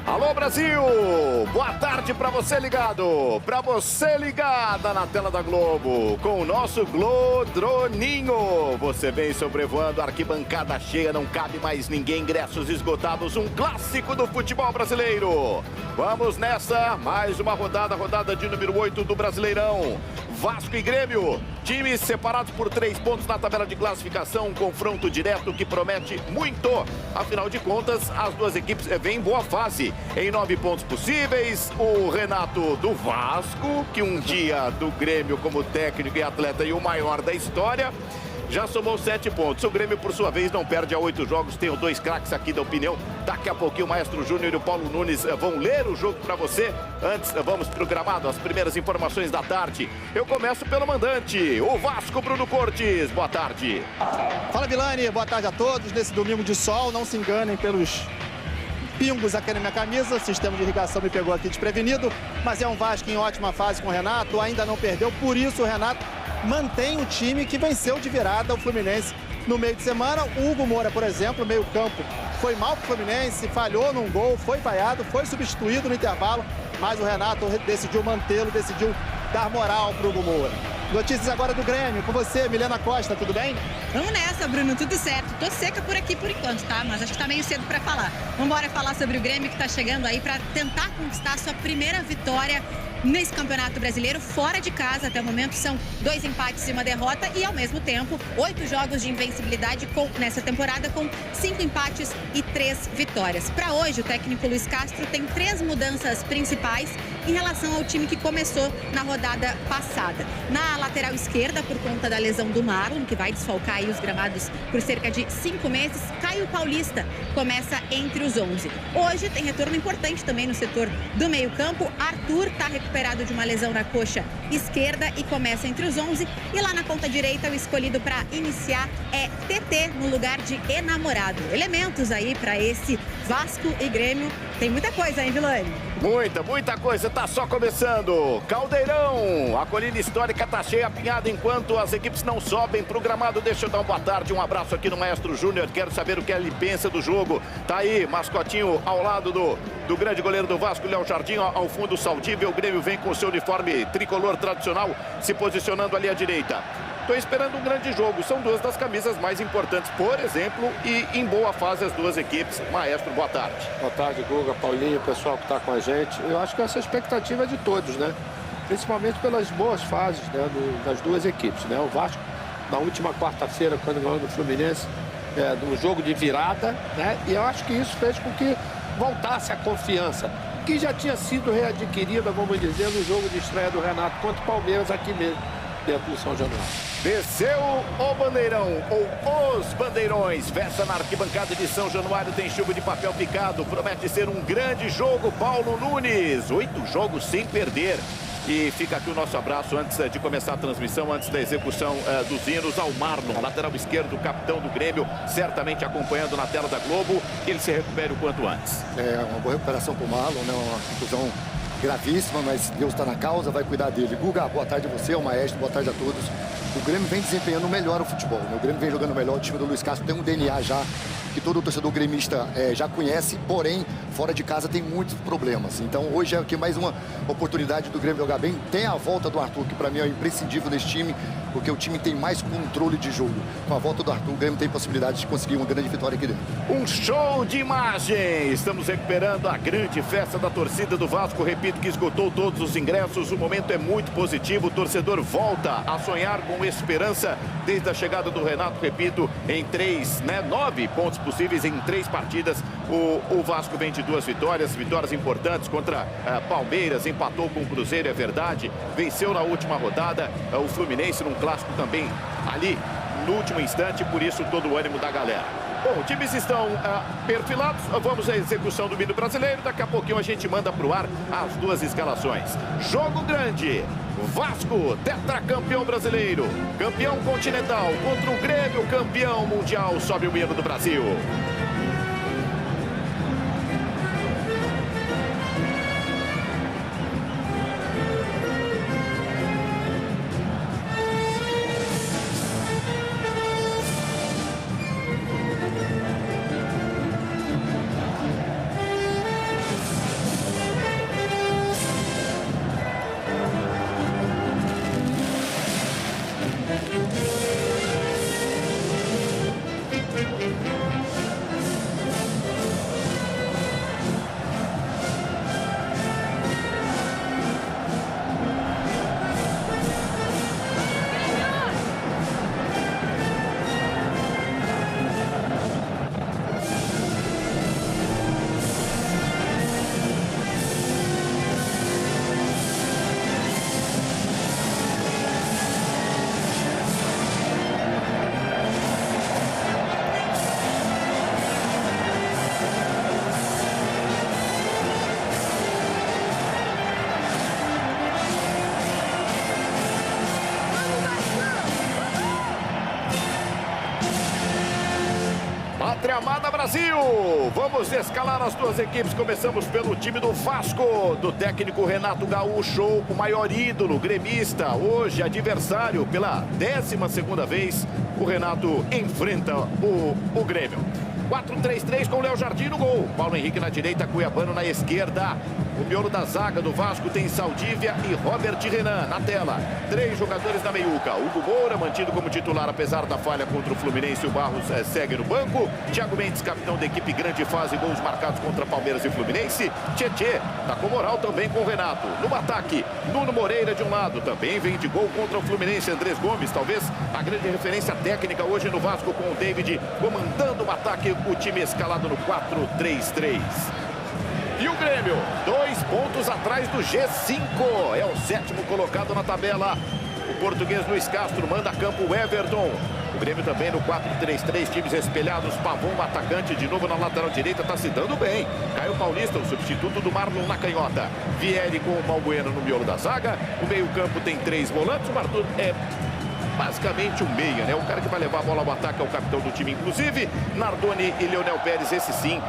Alô, Brasil! Boa tarde para você ligado, para você ligada na tela da Globo, com o nosso Glodroninho. Você vem sobrevoando, arquibancada cheia, não cabe mais ninguém, ingressos esgotados, um clássico do futebol brasileiro. Vamos nessa, mais uma rodada, rodada de número 8 do Brasileirão. Vasco e Grêmio, times separados por 3 pontos na tabela de classificação, um confronto direto que promete muito. Afinal de contas, as duas equipes vêm em boa fase. Em 9 pontos possíveis, o Renato do Vasco, que um dia do Grêmio como técnico e atleta e o maior da história, já somou 7 pontos. O Grêmio, por sua vez, não perde a 8 jogos. Tenho 2 craques aqui da opinião. Daqui a pouquinho o Maestro Júnior e o Paulo Nunes vão ler o jogo para você. Antes, vamos pro gramado, as primeiras informações da tarde. Eu começo pelo mandante, o Vasco, Bruno Cortes. Boa tarde. Fala, Vilani. Boa tarde a todos. Nesse domingo de sol, não se enganem pelos pingos aqui na minha camisa. O sistema de irrigação me pegou aqui desprevenido. Mas é um Vasco em ótima fase com o Renato. Ainda não perdeu, por isso o Renato mantém o time que venceu de virada o Fluminense no meio de semana. O Hugo Moura, por exemplo, meio campo, foi mal pro Fluminense, falhou num gol, foi vaiado, foi substituído no intervalo, mas o Renato decidiu mantê-lo, decidiu dar moral pro Hugo Moura. Notícias agora do Grêmio, com você, Milena Costa, tudo bem? Vamos nessa, Bruno, tudo certo. Tô seca por aqui por enquanto, tá? Mas acho que tá meio cedo pra falar. Vamos embora falar sobre o Grêmio que tá chegando aí pra tentar conquistar sua primeira vitória nesse Campeonato Brasileiro, fora de casa. Até o momento são 2 empates e 1 derrota e, ao mesmo tempo, 8 jogos de invencibilidade nessa temporada, com 5 empates e 3 vitórias. Para hoje, o técnico Luiz Castro tem 3 mudanças principais em relação ao time que começou na rodada passada. Na lateral esquerda, por conta da lesão do Marlon, que vai desfalcar aí os gramados por cerca de 5 meses, Caio Paulista começa entre os 11. Hoje tem retorno importante também no setor do meio-campo. Arthur está recuperado de uma lesão na coxa esquerda e começa entre os 11. E lá na ponta direita, o escolhido para iniciar é TT no lugar de Enamorado. Elementos aí para esse Vasco e Grêmio. Tem muita coisa, hein, Vilani? Muita coisa, tá só começando. Caldeirão, a colina histórica tá cheia, apinhada, enquanto as equipes não sobem pro gramado. Deixa eu dar uma boa tarde, um abraço aqui no Maestro Júnior. Quero saber o que ele pensa do jogo. Tá aí, mascotinho ao lado do grande goleiro do Vasco, Léo Jardim, ao fundo saudível. O Grêmio vem com o seu uniforme tricolor tradicional, se posicionando ali à direita. Estou esperando um grande jogo. São 2 das camisas mais importantes, por exemplo, e em boa fase as 2 equipes. Maestro, boa tarde. Boa tarde, Guga, Paulinho, o pessoal que está com a gente. Eu acho que essa expectativa é de todos, né? Principalmente pelas boas fases, né, das 2 equipes, né? O Vasco, na última quarta-feira, quando ganhou do Fluminense, no jogo de virada, né? E eu acho que isso fez com que voltasse a confiança, que já tinha sido readquirida, vamos dizer, no jogo de estreia do Renato contra o Palmeiras aqui mesmo, dentro do São Januário. Desceu o bandeirão, ou os bandeirões. Festa na arquibancada de São Januário, tem chuva de papel picado. Promete ser um grande jogo, Paulo Nunes. 8 jogos sem perder. E fica aqui o nosso abraço antes de começar a transmissão, antes da execução dos hinos, ao Marlon, lateral esquerdo, capitão do Grêmio, certamente acompanhando na tela da Globo, que ele se recupere o quanto antes. É uma boa recuperação para o Marlon, né? Uma contusão gravíssima, mas Deus está na causa, vai cuidar dele. Guga, boa tarde a você, ao Maestro, boa tarde a todos. O Grêmio vem desempenhando melhor o futebol, né? O Grêmio vem jogando melhor, o time do Luiz Castro tem um DNA já, que todo torcedor gremista já conhece, porém, fora de casa tem muitos problemas. Então, hoje é aqui mais uma oportunidade do Grêmio jogar bem. Tem a volta do Arthur, que para mim é imprescindível nesse time, porque o time tem mais controle de jogo. Com a volta do Arthur, o Grêmio tem possibilidade de conseguir uma grande vitória aqui dentro. Um show de imagem! Estamos recuperando a grande festa da torcida do Vasco. Repito que esgotou todos os ingressos. O momento é muito positivo. O torcedor volta a sonhar com esperança desde a chegada do Renato. Repito, em 9 pontos possíveis em 3 partidas. O Vasco vem de 2 vitórias importantes contra Palmeiras, empatou com o Cruzeiro, é verdade, venceu na última rodada o Fluminense num clássico também ali no último instante, por isso todo o ânimo da galera. Bom, times estão perfilados, vamos à execução do hino brasileiro, daqui a pouquinho a gente manda pro ar as 2 escalações. Jogo grande, Vasco, tetracampeão brasileiro, campeão continental contra o Grêmio, campeão mundial, sobe o hino do Brasil. Brasil! Vamos escalar as duas equipes. Começamos pelo time do Vasco, do técnico Renato Gaúcho, o maior ídolo gremista. Hoje, adversário pela 12ª vez, o Renato enfrenta o Grêmio. 4-3-3 com Léo Jardim no gol. Paulo Henrique na direita, Cuiabano na esquerda. O miolo da zaga do Vasco tem Saldívia e Robert Renan na tela. 3 jogadores na meiuca. Hugo Moura, mantido como titular, apesar da falha contra o Fluminense. O Barros segue no banco. Thiago Mendes, capitão da equipe, grande fase, gols marcados contra Palmeiras e Fluminense. Tietê, tá com moral também com o Renato. No ataque, Nuno Moreira de um lado. Também vem de gol contra o Fluminense. Andrés Gomes, talvez a grande referência técnica hoje no Vasco, com o David comandando o ataque. O time escalado no 4-3-3. E o Grêmio, 2 pontos atrás do G5. É o 7º colocado na tabela. O português Luiz Castro manda a campo o Everton. O Grêmio também no 4-3-3, times espelhados. Pavon, atacante, de novo na lateral direita, está se dando bem. Caio Paulista, o substituto do Marlon na canhota. Vieri com o Balbuena no miolo da zaga. O meio-campo tem 3 volantes. O Arthur é basicamente um meia, né? O cara que vai levar a bola ao ataque é o capitão do time, inclusive. Nardoni e Leonel Pérez, esse sim,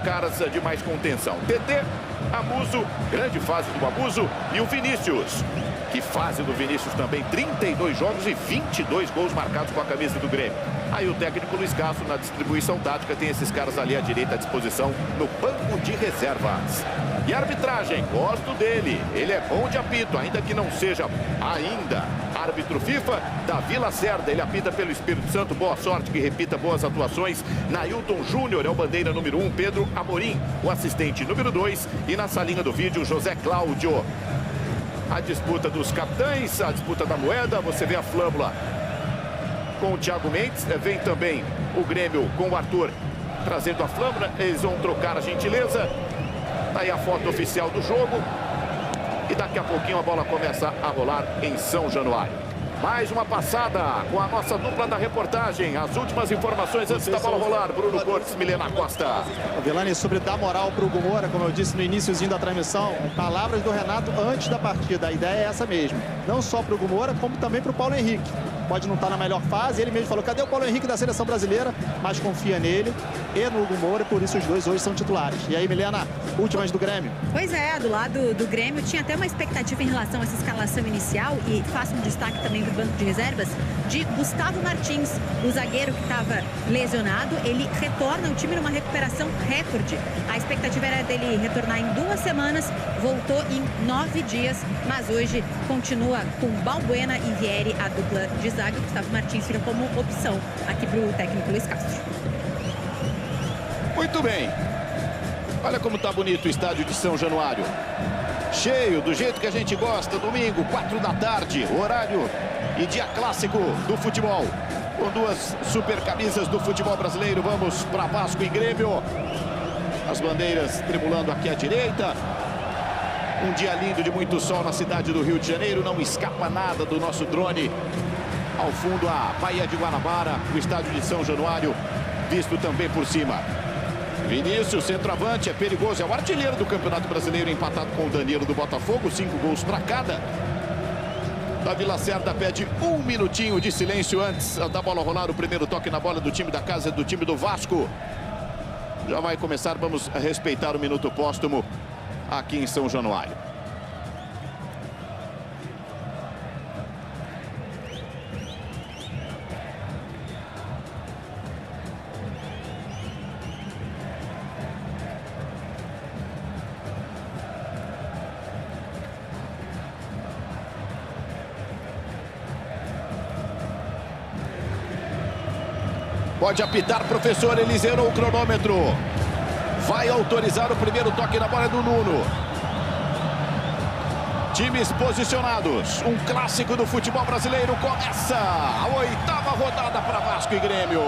caras de mais contenção. TT, Amuso, grande fase do Amuso. E o Vinícius. Que fase do Vinícius também, 32 jogos e 22 gols marcados com a camisa do Grêmio. Aí o técnico Luiz Castro, na distribuição tática, tem esses caras ali à direita à disposição no banco de reservas. E a arbitragem, gosto dele. Ele é bom de apito, ainda que não seja ainda árbitro FIFA. Davi Lacerda, ele apita pelo Espírito Santo. Boa sorte, que repita boas atuações. Nailton Júnior é o bandeira número 1. Pedro Amorim, o assistente número 2. E na salinha do vídeo, José Cláudio. A disputa dos capitães, a disputa da moeda. Você vê a flâmula com o Thiago Mendes. Vem também o Grêmio com o Arthur trazendo a flâmula. Eles vão trocar a gentileza. Aí a foto oficial do jogo. E daqui a pouquinho a bola começa a rolar em São Januário. Mais uma passada com a nossa dupla da reportagem. As últimas informações antes da bola rolar. Bruno Cortes, Milena Costa. Vilani, sobre dar moral para o Hugo Moura, como eu disse no iníciozinho da transmissão, palavras do Renato antes da partida. A ideia é essa mesmo. Não só para o Hugo Moura, como também para o Paulo Henrique. Pode não estar na melhor fase. Ele mesmo falou, cadê o Paulo Henrique da seleção brasileira? Mas confia nele e no Hugo Moura, e por isso os dois hoje são titulares. E aí, Milena, últimas do Grêmio. Pois é, do lado do Grêmio tinha até uma expectativa em relação a essa escalação inicial, e faço um destaque também do banco de reservas de Gustavo Martins, o zagueiro que estava lesionado. Ele retorna ao time numa recuperação recorde. A expectativa era dele retornar em 2 semanas, voltou em 9 dias, mas hoje continua com Balbuena e Vieri, a dupla de zaga. Gustavo Martins fica como opção aqui para o técnico Luiz Castro. Muito bem. Olha como tá bonito o estádio de São Januário. Cheio, do jeito que a gente gosta. Domingo, 4 da tarde, horário e dia clássico do futebol. Com 2 super camisas do futebol brasileiro. Vamos para Vasco e Grêmio. As bandeiras tremulando aqui à direita. Um dia lindo de muito sol na cidade do Rio de Janeiro. Não escapa nada do nosso drone. Ao fundo, a Baía de Guanabara, o estádio de São Januário, visto também por cima. Vinícius, centroavante, é perigoso, é o artilheiro do Campeonato Brasileiro, empatado com o Danilo do Botafogo, 5 gols para cada. Davi Lacerda pede 1 minutinho de silêncio antes da bola rolar. O primeiro toque na bola do time da casa, do time do Vasco. Já vai começar, vamos respeitar o minuto póstumo aqui em São Januário. Pode apitar, professor. Ele zerou o cronômetro. Vai autorizar o primeiro toque na bola do Nuno. Times posicionados. Um clássico do futebol brasileiro. Começa a 8ª rodada para Vasco e Grêmio.